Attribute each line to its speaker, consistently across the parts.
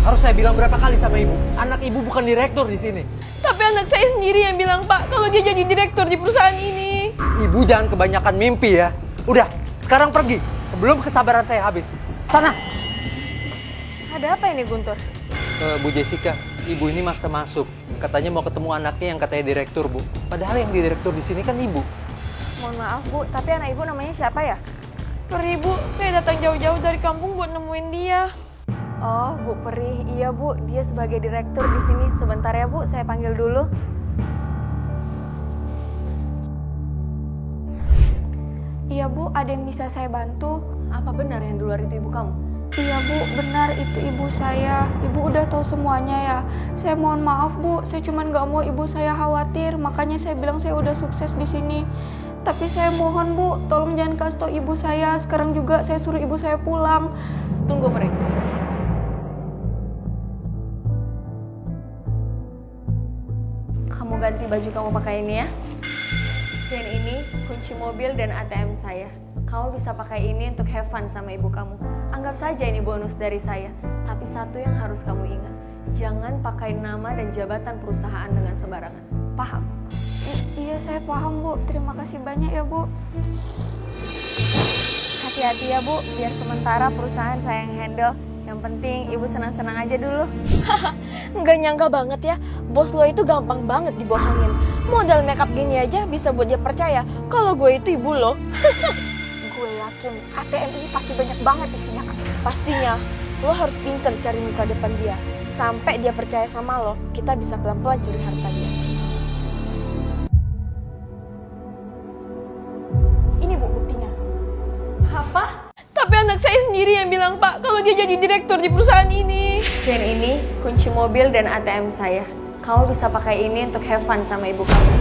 Speaker 1: Harus saya bilang berapa kali sama ibu? Anak ibu bukan direktur di sini.
Speaker 2: Tapi anak saya sendiri yang bilang, Pak, kalau dia jadi direktur di perusahaan ini.
Speaker 1: Ibu jangan kebanyakan mimpi ya. Udah, sekarang pergi. Sebelum kesabaran saya habis. Sana.
Speaker 2: Ada apa ini, Guntur?
Speaker 1: Bu Jessica, ibu ini maksa masuk. Katanya mau ketemu anaknya yang katanya direktur, Bu. Padahal yang direktur di sini kan ibu.
Speaker 3: Mohon maaf Bu, tapi anak ibu namanya siapa ya?
Speaker 2: Peri, Bu, saya datang jauh-jauh dari kampung buat nemuin dia.
Speaker 3: Oh, Bu Peri, iya Bu, dia sebagai direktur di sini. Sebentar ya Bu, saya panggil dulu.
Speaker 4: Iya Bu, ada yang bisa saya bantu?
Speaker 3: Apa benar yang di luar itu ibu kamu?
Speaker 4: Iya Bu, benar itu ibu saya. Ibu udah tahu semuanya ya. Saya mohon maaf Bu, saya cuma nggak mau ibu saya khawatir. Makanya saya bilang saya udah sukses di sini. Tapi saya mohon Bu, tolong jangan kasih tahu ibu saya. Sekarang juga saya suruh ibu saya pulang.
Speaker 3: Tunggu Peri. Kamu ganti baju kamu pakai ini ya. Dan ini kunci mobil dan ATM saya. Kamu bisa pakai ini untuk have fun sama ibu kamu. Anggap saja ini bonus dari saya. Tapi satu yang harus kamu ingat, jangan pakai nama dan jabatan perusahaan dengan sembarangan. Paham?
Speaker 4: Iya saya paham Bu, terima kasih banyak ya Bu.
Speaker 3: Hati-hati ya Bu, biar sementara perusahaan saya yang handle. Yang penting ibu senang-senang aja dulu.
Speaker 2: Nggak nyangka banget ya, bos lo itu gampang banget dibohongin. Modal makeup gini aja bisa buat dia percaya kalau gue itu ibu lo.
Speaker 4: Gue yakin ATM ini pasti banyak banget isinya kan.
Speaker 2: Pastinya, lo harus pinter cari muka depan dia. Sampai dia percaya sama lo, kita bisa pelan-pelan curi harta dia.
Speaker 4: Ini Bu buktinya.
Speaker 2: Apa? Tapi anak saya sendiri yang bilang, Pak, kalau dia jadi direktur di perusahaan ini.
Speaker 3: Dan ini kunci mobil dan ATM saya. Kamu bisa pakai ini untuk have fun sama ibu kamu.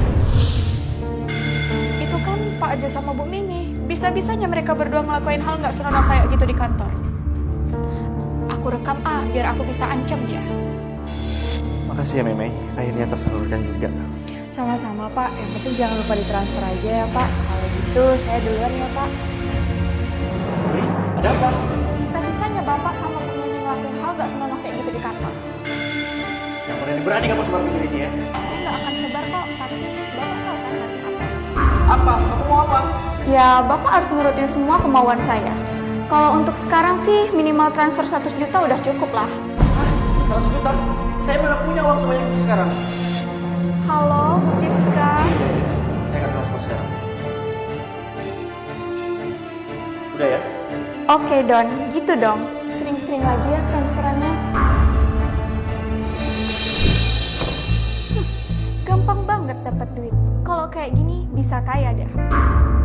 Speaker 4: Itu kan Pak Ajo sama Bu Mimi. Bisa-bisanya mereka berdua ngelakuin hal nggak senonoh kayak gitu di kantor. Aku rekam biar aku bisa ancam dia.
Speaker 5: Makasih ya Meme, akhirnya tersalurkan juga.
Speaker 4: Sama-sama Pak, yang penting jangan lupa ditransfer aja ya Pak. Kalau gitu saya duluan ya Pak.
Speaker 5: Pri, ada apa?
Speaker 4: Bisa-bisanya Bapak sama Bu Mimi ngelakuin hal nggak senonoh kayak gitu di kantor.
Speaker 5: Yang berani kamu sebar video ini ya?
Speaker 4: Saya nggak akan sebar kok, tapi Bapak tahu kan harus apa.
Speaker 5: Apa? Kamu mau apa?
Speaker 4: Ya, Bapak harus nurutin semua kemauan saya. Kalau untuk sekarang sih minimal transfer 100 juta udah cukup lah.
Speaker 5: 100 juta? Saya mana punya uang sebanyak itu sekarang?
Speaker 4: Halo, Bu Jessica.
Speaker 5: Saya akan transfer sekarang. Udah ya?
Speaker 4: Oke Don, gitu dong. Sering-sering lagi ya transferannya. Gampang banget dapat duit. Kalau kayak gini bisa kaya deh.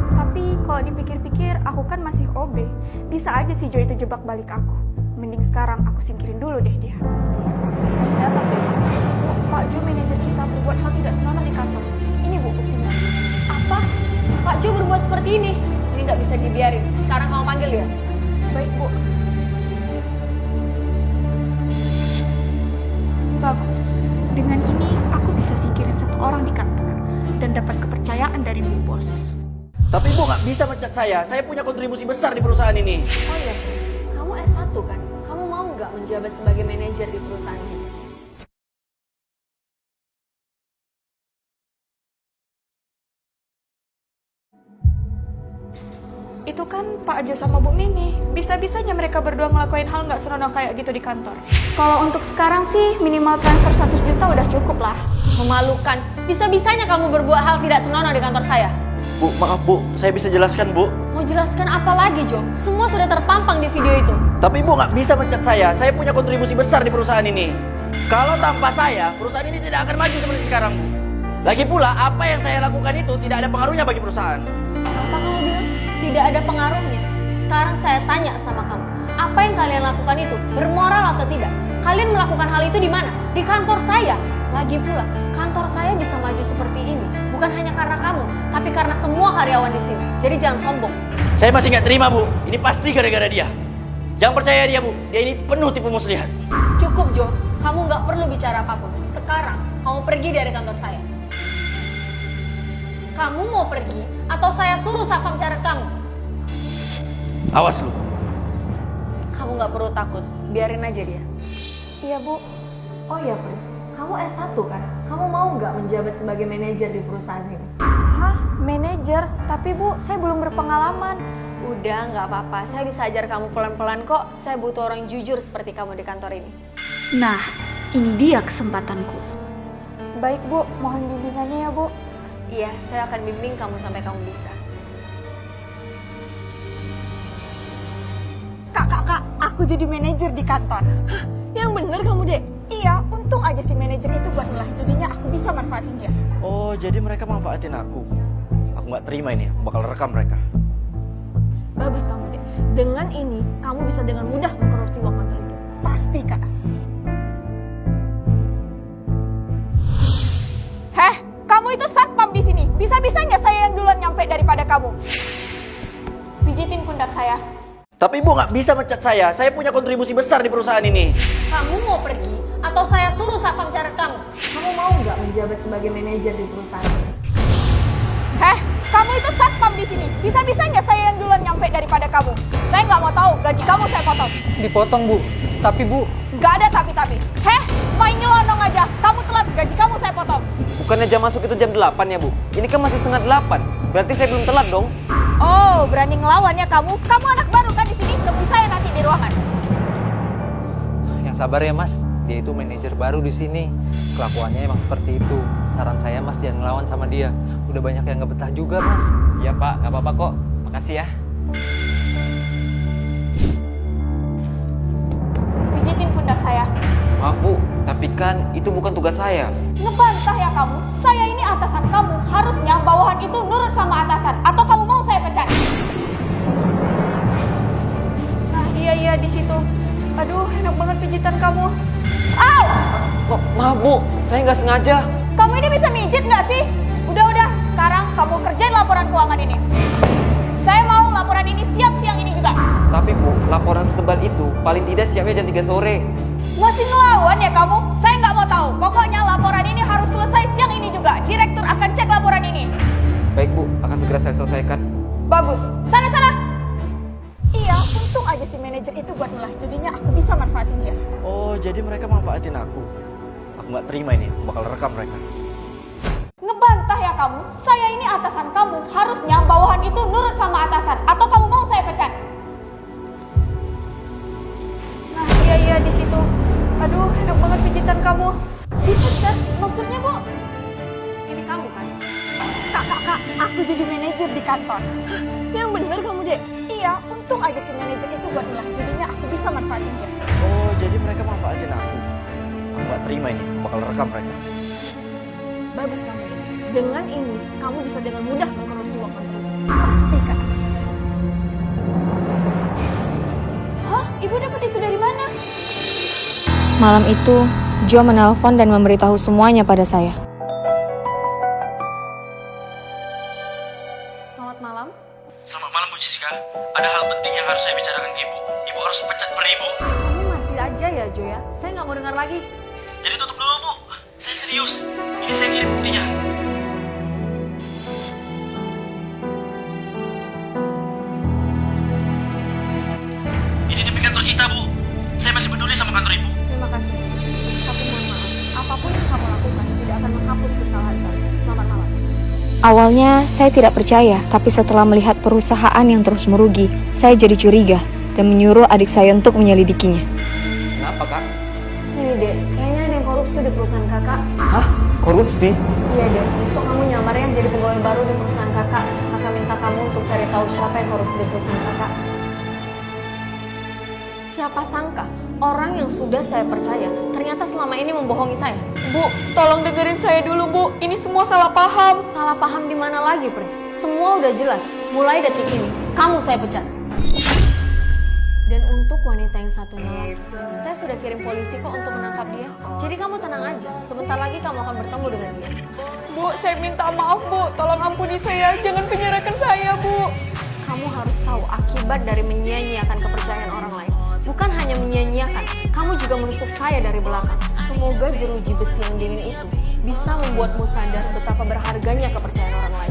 Speaker 4: Tapi kalau dipikir-pikir aku kan masih OB. Bisa aja si Joy itu jebak balik aku. Mending sekarang aku singkirin dulu deh dia.
Speaker 3: Ada apa, Peri?
Speaker 4: Pak Jo manajer kita berbuat hal tidak senonoh di kantor. Ini Bu buktinya.
Speaker 3: Apa? Pak Jo berbuat seperti ini? Ini nggak bisa dibiarin. Sekarang kamu panggil dia.
Speaker 4: Baik Bu. Bagus. Dengan ini aku bisa singkirin satu orang di kantor dan dapat kepercayaan dari Bu Bos.
Speaker 5: Tapi Ibu nggak bisa mecat saya punya kontribusi besar di perusahaan ini.
Speaker 3: Oh iya, kamu S1 kan? Kamu mau nggak menjabat sebagai manajer di perusahaan ini?
Speaker 4: Itu kan Pak Ajo sama Bu Mimi. Bisa-bisanya mereka berdua ngelakuin hal nggak senonoh kayak gitu di kantor. Kalau untuk sekarang sih minimal transfer 100 juta udah cukup lah.
Speaker 3: Memalukan. Bisa-bisanya kamu berbuat hal tidak senonoh di kantor saya.
Speaker 5: Bu, maaf Bu, saya bisa jelaskan Bu.
Speaker 3: Mau jelaskan apa lagi, Jo? Semua sudah terpampang di video itu.
Speaker 5: Tapi Ibu nggak bisa mecat saya punya kontribusi besar di perusahaan ini. Kalau tanpa saya, perusahaan ini tidak akan maju seperti sekarang Bu. Lagi pula, apa yang saya lakukan itu tidak ada pengaruhnya bagi perusahaan.
Speaker 3: Apa kamu bilang? Tidak ada pengaruhnya. Sekarang saya tanya sama kamu. Apa yang kalian lakukan itu bermoral atau tidak? Kalian melakukan hal itu di mana? Di kantor saya. Lagi pula, kantor saya bisa maju seperti ini. Bukan hanya karena kamu, tapi karena semua karyawan di sini. Jadi jangan sombong.
Speaker 5: Saya masih nggak terima Bu, ini pasti gara-gara dia. Jangan percaya dia Bu, dia ini penuh tipu muslihat.
Speaker 3: Cukup Jo, kamu nggak perlu bicara apapun. Sekarang kamu pergi dari kantor saya. Kamu mau pergi atau saya suruh satpam catat kamu?
Speaker 5: Awas lu.
Speaker 3: Kamu nggak perlu takut, biarin aja dia. Iya, Bu. Oh iya, Pri. Kamu S1 kan? Kamu mau nggak menjabat sebagai manajer di perusahaan ini?
Speaker 4: Hah? Manajer? Tapi Bu, saya belum berpengalaman.
Speaker 3: Udah, nggak apa-apa. Saya bisa ajar kamu pelan-pelan kok. Saya butuh orang jujur seperti kamu di kantor ini.
Speaker 6: Nah, ini dia kesempatanku.
Speaker 4: Baik Bu, mohon bimbingannya ya Bu.
Speaker 3: Iya, saya akan bimbing kamu sampai kamu bisa.
Speaker 4: Kak, aku jadi manajer di kantor.
Speaker 2: Yang bener kamu, Dek.
Speaker 4: Iya, untung aja si manajer itu buat ngelah, jadinya aku bisa manfaatin dia.
Speaker 5: Oh, jadi mereka manfaatin aku. Aku nggak terima ini, aku bakal rekam mereka.
Speaker 2: Bagus kamu, Dek. Dengan ini, kamu bisa dengan mudah mengkorupsi uang kantor itu.
Speaker 4: Pasti Kak. Heh, kamu itu satpam di sini. Bisa-bisanya saya yang duluan nyampe daripada kamu. Pijitin pundak saya.
Speaker 5: Tapi Ibu nggak bisa mecat saya punya kontribusi besar di perusahaan ini.
Speaker 3: Kamu mau pergi atau saya suruh satpam catat kamu? Kamu mau nggak menjabat sebagai manajer di perusahaan ini?
Speaker 4: Heh, kamu itu satpam di sini. Bisa-bisanya saya yang duluan nyampe daripada kamu. Saya nggak mau tahu, gaji kamu saya potong.
Speaker 1: Dipotong, Bu. Tapi, Bu,
Speaker 4: Nggak ada tapi-tapi. Heh, main nyelonong aja. Kamu telat, gaji kamu saya potong.
Speaker 1: bukannya jam masuk itu jam 8 ya, Bu? Ini kan masih setengah 8. Berarti saya belum telat dong.
Speaker 4: Oh, berani ngelawan ya kamu? Kamu anak baru kan di sini? Lebih saya nanti di ruangan.
Speaker 1: Yang sabar ya, Mas. Dia itu manajer baru di sini. Kelakuannya emang seperti itu. Saran saya, Mas, jangan ngelawan sama dia. Udah banyak yang nggak betah juga, Mas.
Speaker 7: Iya Pak, nggak apa-apa kok. Makasih ya.
Speaker 4: Pijitin pundak saya.
Speaker 7: Maaf Bu, tapi kan itu bukan tugas saya.
Speaker 4: Ngebantah ya kamu? Saya ini atasan kamu. Harusnya bawahan itu nurut sama atasan. Atau kamu mau saya pecat? Nah, iya di situ. Aduh, enak banget pijitan kamu. Au!
Speaker 7: Oh, maaf Bu, saya nggak sengaja.
Speaker 4: Kamu ini bisa mijit nggak sih? Udah. Sekarang kamu kerjain laporan keuangan ini. Saya mau laporan ini siap siang ini juga.
Speaker 7: Tapi Bu, laporan setebal itu paling tidak siapnya jam 3 sore.
Speaker 4: Masih ngelawan ya kamu? Saya nggak mau tahu. Pokoknya laporan ini harus selesai siang ini juga. Direktur akan cek laporan ini.
Speaker 7: Baik Bu, akan segera saya selesaikan.
Speaker 4: Bagus. Sana. Iya, untung aja si manajer itu buat ngelah. Jadinya aku bisa manfaatin dia.
Speaker 5: Oh, jadi mereka manfaatin aku. Aku nggak terima ini, aku bakal rekam mereka.
Speaker 4: Ngebantah ya kamu? Saya ini atasan kamu. Harusnya bawahan itu nurut sama atasan. Atau kamu mau saya pecat? Nah, iya di situ. Aduh, enak banget pijitan kamu. Dipecat? Maksudnya, Bu?
Speaker 3: Ini kamu kan?
Speaker 4: Kak, aku jadi manajer di kantor.
Speaker 2: Yang bener kamu, Dek.
Speaker 4: Iya, untung aja si manajer itu buat ngelah. Jadinya aku bisa manfaatin dia.
Speaker 5: Oh, jadi mereka manfaatin aku. Aku nggak terima ini, aku bakal rekam mereka.
Speaker 2: Bagus kamu, Dek. Dengan ini, kamu bisa dengan mudah mengkorupsi uang kantor itu.
Speaker 4: Pasti, Kak. Hah? Ibu dapat itu dari mana?
Speaker 6: Malam itu, Jo menelpon dan memberitahu semuanya pada saya.
Speaker 3: Selamat malam.
Speaker 5: Selamat malam Bu Siska. Ada hal penting yang harus saya bicarakan ke Ibu. Ibu harus pecat Ibu.
Speaker 3: Kamu masih aja ya, Jo ya? Saya nggak mau dengar lagi.
Speaker 5: Jadi tutup dulu Bu. Saya serius. Ini saya kirim buktinya. Ini di kantor kita Bu. Saya masih peduli sama kantor Ibu.
Speaker 3: Terima kasih. Tapi mohon maaf, apapun yang kamu lakukan tidak akan menghapus kesalahan kamu. Selamat malam.
Speaker 6: Awalnya saya tidak percaya, tapi setelah melihat perusahaan yang terus merugi, saya jadi curiga dan menyuruh adik saya untuk menyelidikinya.
Speaker 7: Kenapa Kak?
Speaker 3: Ini Dek, kayaknya ada yang korupsi di perusahaan kakak.
Speaker 1: Hah? Korupsi?
Speaker 3: Iya Dek, besok kamu nyamar yang jadi pegawai baru di perusahaan kakak. Kakak minta kamu untuk cari tahu siapa yang korupsi di perusahaan kakak. Siapa sangka orang yang sudah saya percaya ternyata selama ini membohongi saya.
Speaker 4: Bu, tolong dengerin saya dulu, Bu. Ini semua salah paham.
Speaker 3: Salah paham di mana lagi, Pri? Semua udah jelas. Mulai detik ini, kamu saya pecat. Dan untuk wanita yang satunya lagi, saya sudah kirim polisi kok untuk menangkap dia. Jadi kamu tenang aja, sebentar lagi kamu akan bertemu dengan dia.
Speaker 4: Bu, saya minta maaf, Bu. Tolong ampuni saya. Jangan penjarakan saya, Bu.
Speaker 3: Kamu harus tahu akibat dari menyia-nyiakan kepercayaan orang lain. Bukan hanya menyia-nyiakan, kamu juga menusuk saya dari belakang. Semoga jeruji besi yang dingin itu bisa membuatmu sadar betapa berharganya kepercayaan orang lain.